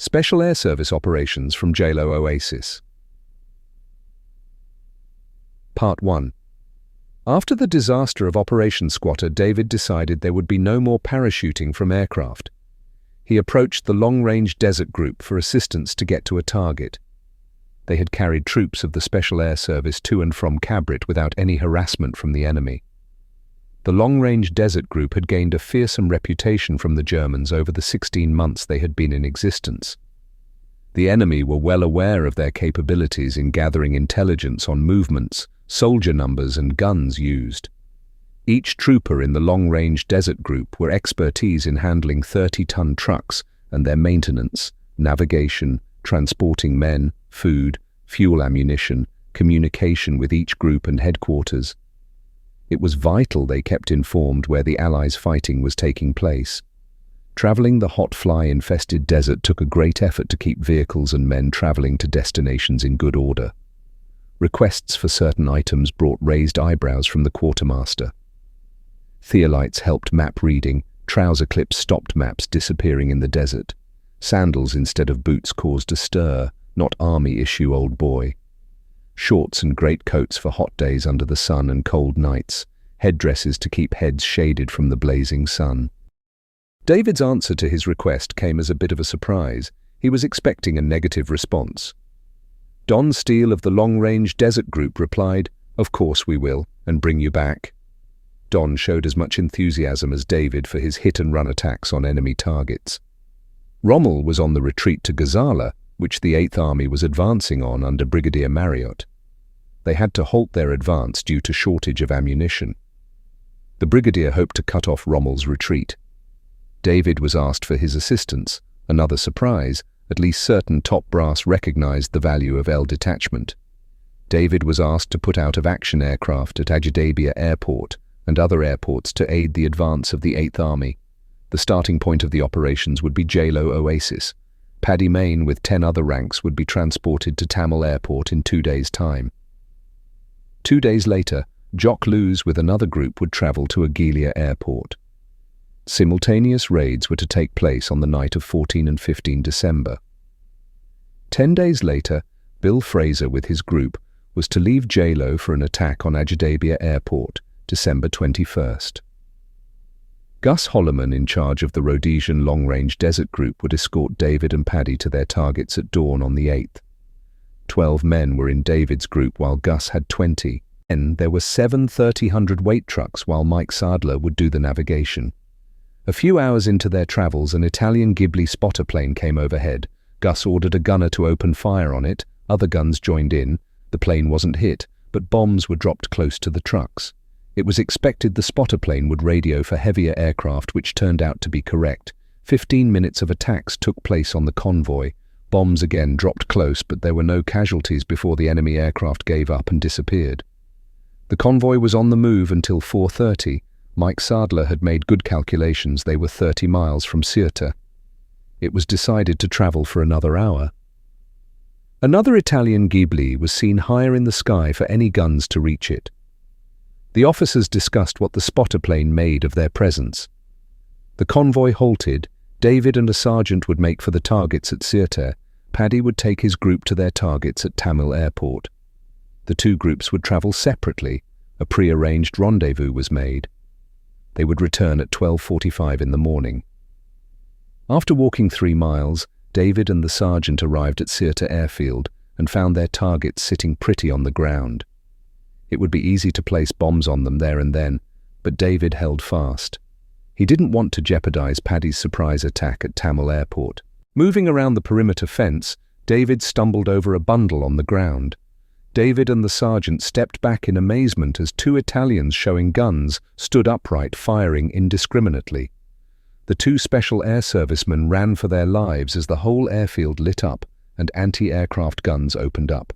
Special Air Service Operations from Jalo SAS. Part 1. After the disaster of Operation Squatter, David decided there would be no more parachuting from aircraft. He approached the long-range desert group for assistance to get to a target. They had carried troops of the Special Air Service to and from Kabrit without any harassment from the enemy. The long-range desert group had gained a fearsome reputation from the Germans over the 16 months they had been in existence. The enemy were well aware of their capabilities in gathering intelligence on movements, soldier numbers and guns used. Each trooper in the long-range desert group were expertise in handling 30-ton trucks and their maintenance, navigation, transporting men, food, fuel, ammunition, communication with each group and headquarters. It was vital they kept informed where the Allies' fighting was taking place. Traveling the hot fly-infested desert took a great effort to keep vehicles and men traveling to destinations in good order. Requests for certain items brought raised eyebrows from the quartermaster. Theolites helped map reading, trouser clips stopped maps disappearing in the desert. Sandals instead of boots caused a stir, not army issue, old boy. Shorts and greatcoats for hot days under the sun and cold nights, headdresses to keep heads shaded from the blazing sun. David's answer to his request came as a bit of a surprise. He was expecting a negative response. Don Steele of the long-range desert group replied, "Of course we will, and bring you back." Don showed as much enthusiasm as David for his hit-and-run attacks on enemy targets. Rommel was on the retreat to Gazala, which the 8th Army was advancing on under Brigadier Marriott. They had to halt their advance due to shortage of ammunition. The brigadier hoped to cut off Rommel's retreat. David was asked for his assistance. Another surprise, at least certain top brass recognized the value of L detachment. David was asked to put out of action aircraft at Ajdabiya Airport and other airports to aid the advance of the 8th Army. The starting point of the operations would be Jalo Oasis. Paddy Mayne with 10 other ranks would be transported to Tamil Airport in 2 days' time. 2 days later, Jock Luz with another group would travel to Agilia Airport. Simultaneous raids were to take place on the night of 14 and 15 December. 10 days later, Bill Fraser with his group was to leave Jalo for an attack on Ajdabiya Airport, December 21st. Gus Holloman, in charge of the Rhodesian long-range desert group, would escort David and Paddy to their targets at dawn on the 8th. 12 men were in David's group while Gus had 20. Then there were 7 30-hundredweight trucks while Mike Sadler would do the navigation. A few hours into their travels, an Italian Ghibli spotter plane came overhead. Gus ordered a gunner to open fire on it. Other guns joined in. The plane wasn't hit, but bombs were dropped close to the trucks. It was expected the spotter plane would radio for heavier aircraft, which turned out to be correct. 15 minutes of attacks took place on the convoy. Bombs again dropped close, but there were no casualties before the enemy aircraft gave up and disappeared. The convoy was on the move until 4:30. Mike Sadler had made good calculations. They were 30 miles from Sirte. It was decided to travel for another hour. Another Italian Ghibli was seen higher in the sky for any guns to reach it. The officers discussed what the spotter plane made of their presence. The convoy halted. David and a sergeant would make for the targets at Sirte. Paddy would take his group to their targets at Tamil Airport. The two groups would travel separately. A pre-arranged rendezvous was made. They would return at 12:45 in the morning. After walking 3 miles, David and the sergeant arrived at Sirte Airfield and found their targets sitting pretty on the ground. It would be easy to place bombs on them there and then, but David held fast. He didn't want to jeopardize Paddy's surprise attack at Tamil Airport. Moving around the perimeter fence, David stumbled over a bundle on the ground. David and the sergeant stepped back in amazement as 2 Italians showing guns stood upright, firing indiscriminately. The 2 Special Air Servicemen ran for their lives as the whole airfield lit up and anti-aircraft guns opened up.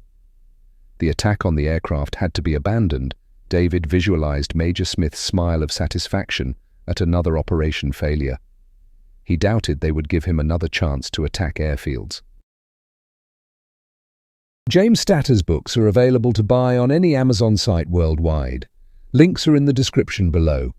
The attack on the aircraft had to be abandoned. David visualized Major Smith's smile of satisfaction at another operation failure. He doubted they would give him another chance to attack airfields. James Statter's books are available to buy on any Amazon site worldwide. Links are in the description below.